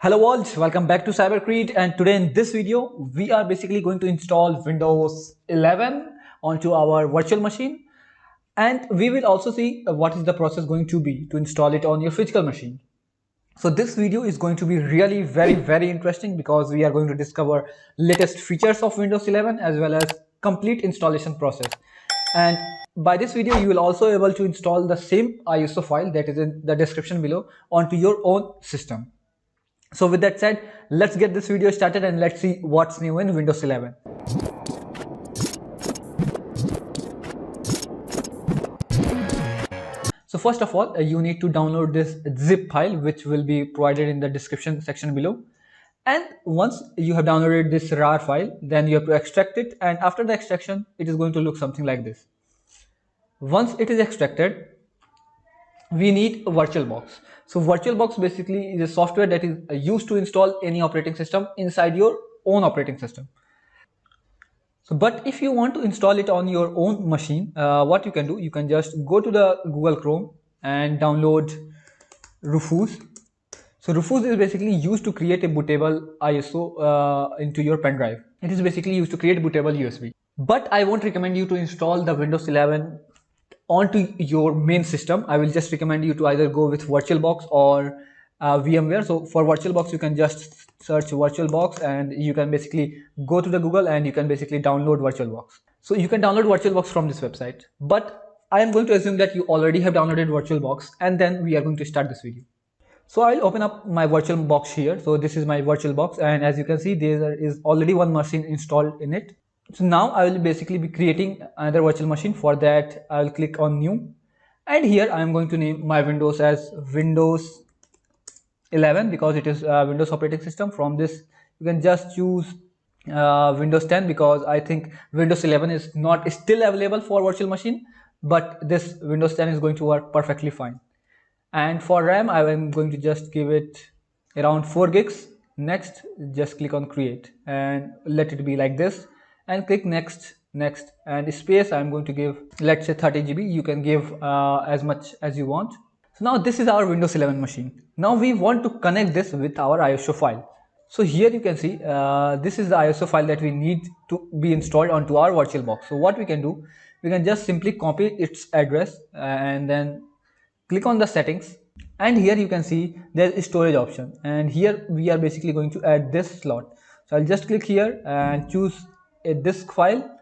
Hello world, welcome back to Cybercreed, and today in this video we are basically going to install Windows 11 onto our virtual machine, and we will also see what is the process going to be to install it on your physical machine. So this video is going to be really very interesting because we are going to discover latest features of Windows 11 as well as complete installation process. And by this video you will also able to install the same ISO file that is in the description below onto your own system. So with that said, let's get this video started and let's see what's new in Windows 11. So first of all, you need to download this zip file which will be provided in the description section below. And once you have downloaded this RAR file, then you have to extract it, and after the extraction, it is going to look something like this. Once it is extracted, we need a VirtualBox. So VirtualBox basically is a software that is used to install any operating system inside your own operating system. So, but if you want to install it on your own machine, what you can do, you can just go to the Google Chrome and download Rufus. So Rufus is basically used to create a bootable ISO into your pen drive. It is basically used to create bootable USB. But I won't recommend you to install the Windows 11 onto your main system. I will just recommend you to either go with VirtualBox or VMware. So for VirtualBox, you can just search VirtualBox and you can basically go to the Google and you can basically download VirtualBox. So you can download VirtualBox from this website. But I am going to assume that you already have downloaded VirtualBox, and then we are going to start this video. So I'll open up my VirtualBox here. So this is my VirtualBox, and as you can see, there is already one machine installed in it. So now I will basically be creating another virtual machine. For that, I will click on new, and here I am going to name my Windows as Windows 11 because it is a Windows operating system. From this, you can just choose Windows 10 because I think Windows 11 is not still available for virtual machine, but this Windows 10 is going to work perfectly fine. And for RAM, I am going to just give it around 4 gigs. Next, just click on create and let it be like this, and click next, next, and space I'm going to give, let's say 30 GB. You can give as much as you want. So now this is our Windows 11 machine. Now we want to connect this with our ISO file. So here you can see this is the ISO file that we need to be installed onto our VirtualBox. So what we can do, we can just simply copy its address and then click on the settings, and here you can see there is storage option, and here we are basically going to add this slot. So I'll just click here and choose a disk file,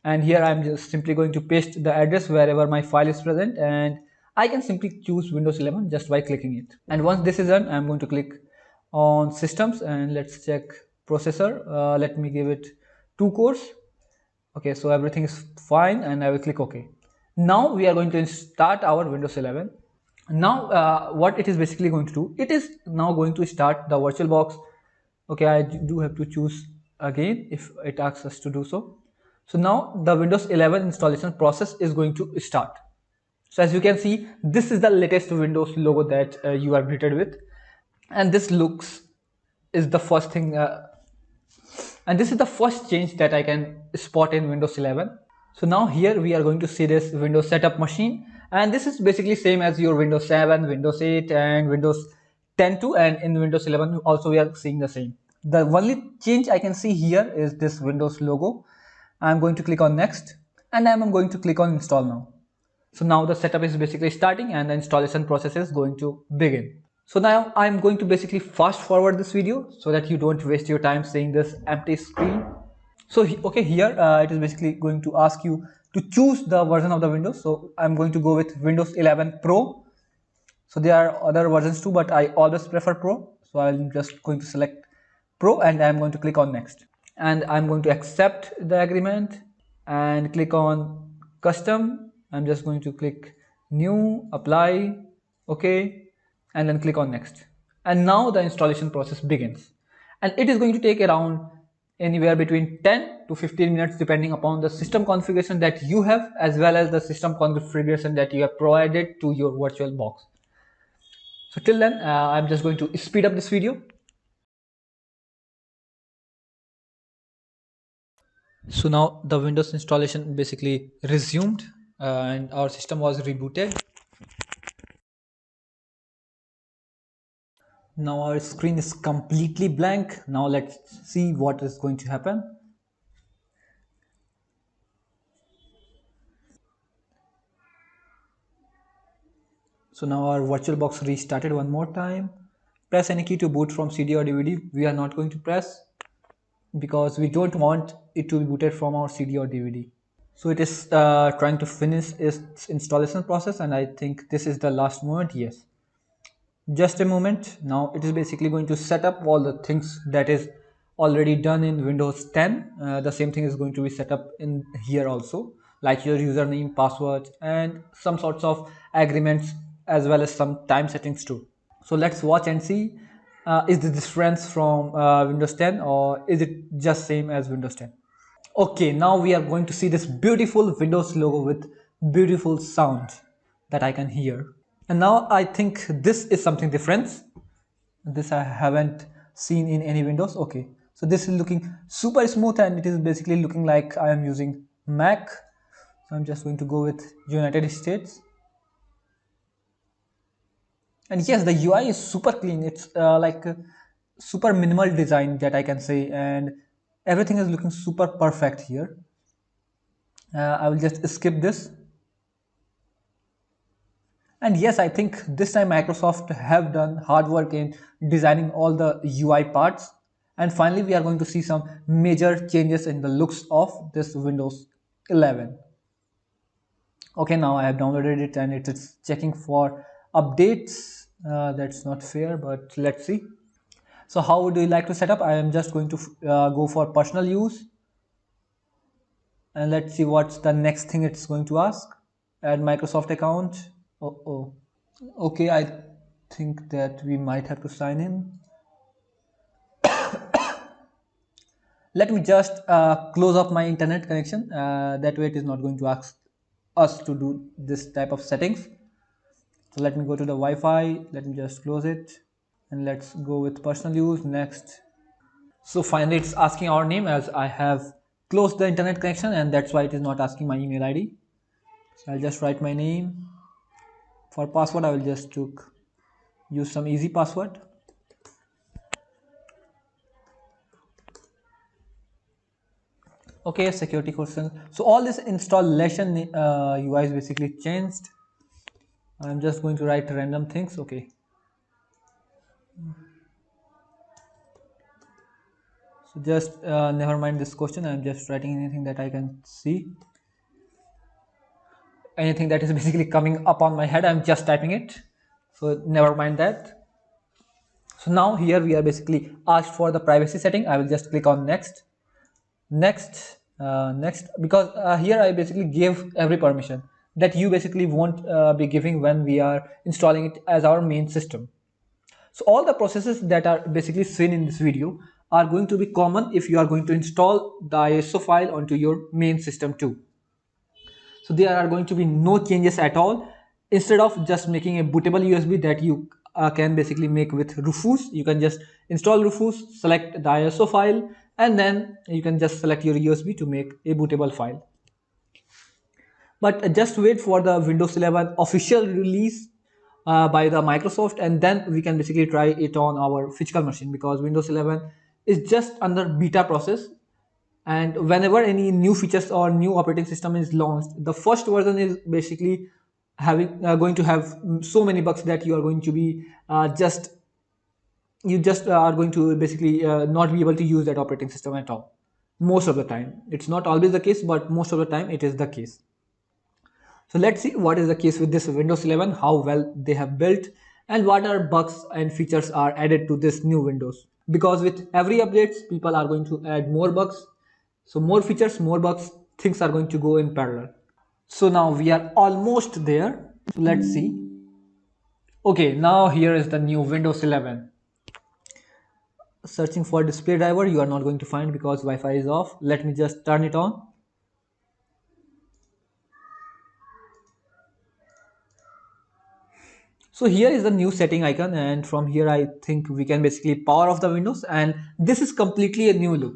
and here I'm just simply going to paste the address wherever my file is present, and I can simply choose Windows 11 just by clicking it. And once this is done, I'm going to click on systems and let's check processor. Let me give it 2 cores. Okay, so everything is fine, and I will click OK. Now we are going to start our Windows 11. Now what it is basically going to do, it is now going to start the VirtualBox. Okay, I do have to choose again if it asks us to do so. So now the Windows 11 installation process is going to start. So as you can see, this is the latest Windows logo that you are greeted with, and this looks is the first thing and this is the first change that I can spot in Windows 11. So now here we are going to see this Windows setup machine, and this is basically same as your Windows 7, Windows 8 and Windows 10 too, and in Windows 11 also we are seeing the same. The only change I can see here is this Windows logo. I'm going to click on next, and I'm going to click on install now. So now the setup is basically starting and the installation process is going to begin. So now I'm going to basically fast forward this video so that you don't waste your time seeing this empty screen. So okay, here it is basically going to ask you to choose the version of the Windows. So I'm going to go with Windows 11 Pro. So there are other versions too, but I always prefer Pro. So I'm just going to select Pro and I'm going to click on next. And I'm going to accept the agreement and click on custom. I'm just going to click new, apply, okay, and then click on next. And now the installation process begins, and it is going to take around anywhere between 10 to 15 minutes depending upon the system configuration that you have as well as the system configuration that you have provided to your VirtualBox. So till then I'm just going to speed up this video. So now the Windows installation basically resumed and our system was rebooted. Now our screen is completely blank. Now let's see what is going to happen. So now our VirtualBox restarted one more time. Press any key to boot from CD or DVD. We are not going to press because we don't want it to be booted from our CD or DVD. So it is trying to finish its installation process, and I think this is the last moment. Yes, just a moment. Now it is basically going to set up all the things that is already done in Windows 10. The same thing is going to be set up in here also, like your username, password, and some sorts of agreements, as well as some time settings too. So let's watch and see, is the difference from Windows 10, or is it just same as Windows 10? Okay, now we are going to see this beautiful Windows logo with beautiful sound that I can hear. And now I think this is something different. This I haven't seen in any Windows. Okay, so this is looking super smooth, and it is basically looking like I am using Mac. So I'm just going to go with United States. And yes, the UI is super clean. It's like super minimal design that I can say, and everything is looking super perfect here. I will just skip this. And yes, I think this time Microsoft have done hard work in designing all the UI parts. And finally, we are going to see some major changes in the looks of this Windows 11. Okay, now I have downloaded it and it is checking for updates. That's not fair, but let's see. So how would you like to set up? I am just going to go for personal use. And let's see what's the next thing it's going to ask. Add Microsoft account. Oh. Okay, I think that we might have to sign in. Let me just close off my internet connection. That way it is not going to ask us to do this type of settings. So let me go to the Wi-Fi. Let me just close it. And let's go with personal use next. So finally it's asking our name, as I have closed the internet connection, and that's why it is not asking my email ID. So I'll just write my name. For password, I will just use some easy password. Okay, security question. So all this installation UI is basically changed. I'm just going to write random things. Okay. So just never mind this question. I'm just writing anything that I can see. Anything that is basically coming up on my head, I'm just typing it. So never mind that. So now here we are basically asked for the privacy setting. I will just click on next. Next, because here I basically gave every permission that you basically won't be giving when we are installing it as our main system. So all the processes that are basically seen in this video are going to be common if you are going to install the ISO file onto your main system too. So there are going to be no changes at all. Instead of just making a bootable USB that you can basically make with Rufus, you can just install Rufus, select the ISO file, and then you can just select your USB to make a bootable file. But just wait for the Windows 11 official release by the Microsoft, and then we can basically try it on our physical machine, because Windows 11 is just under beta process. And whenever any new features or new operating system is launched, the first version is basically having going to have so many bugs that you are going to be are going to basically not be able to use that operating system at all. Most of the time, it's not always the case, but most of the time it is the case. So let's see what is the case with this Windows 11, how well they have built, and what are bugs and features are added to this new Windows. Because with every updates, people are going to add more bugs. So more features, more bugs, things are going to go in parallel. So now we are almost there. So let's see. Okay, now here is the new Windows 11. Searching for display driver, you are not going to find because Wi-Fi is off. Let me just turn it on. So here is the new setting icon, and from here I think we can basically power off the Windows, and this is completely a new look.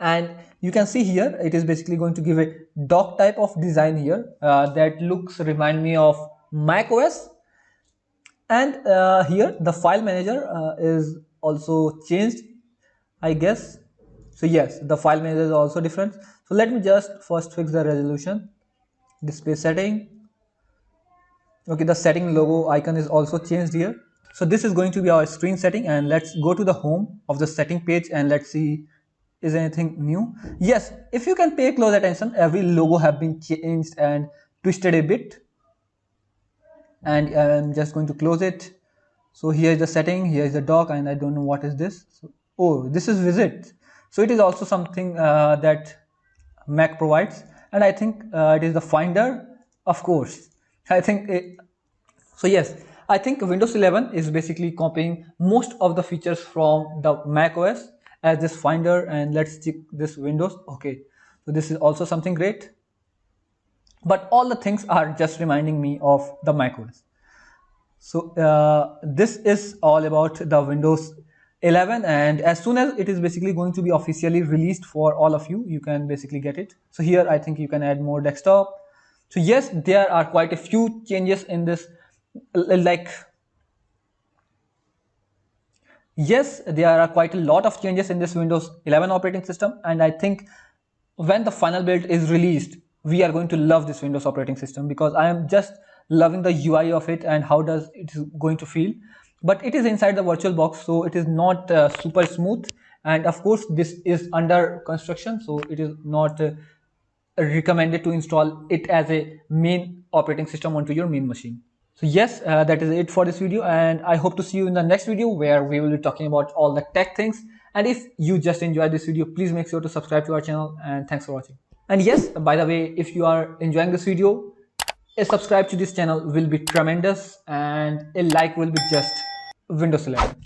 And you can see here it is basically going to give a dock type of design here that looks remind me of Mac OS. And here the file manager is also changed, I guess. So yes, the file manager is also different. So let me just first fix the resolution. Display setting. Okay, the setting logo icon is also changed here. So this is going to be our screen setting, and let's go to the home of the setting page and let's see is anything new. Yes, if you can pay close attention, every logo have been changed and twisted a bit. And I'm just going to close it. So here is the setting, here is the dock, and I don't know what is this. So, oh, this is visit. So it is also something that Mac provides, and I think it is the Finder, of course. I think so. Yes, I think Windows 11 is basically copying most of the features from the Mac OS as this Finder, and let's check this Windows. Okay, so this is also something great, but all the things are just reminding me of the Mac OS. So this is all about the Windows 11, and as soon as it is basically going to be officially released for all of you, you can basically get it. So here I think you can add more desktop. So yes, there are quite a few changes in this, like yes, there are quite a lot of changes in this Windows 11 operating system, and I think when the final build is released, we are going to love this Windows operating system, because I am just loving the UI of it and how does it is going to feel. But it is inside the virtual box, so it is not super smooth, and of course this is under construction, so it is not recommended to install it as a main operating system onto your main machine. So yes, that is it for this video, and I hope to see you in the next video where we will be talking about all the tech things. And if you just enjoyed this video, please make sure to subscribe to our channel, and thanks for watching. And yes, by the way, if you are enjoying this video, a subscribe to this channel will be tremendous, and a like will be just Windows 11.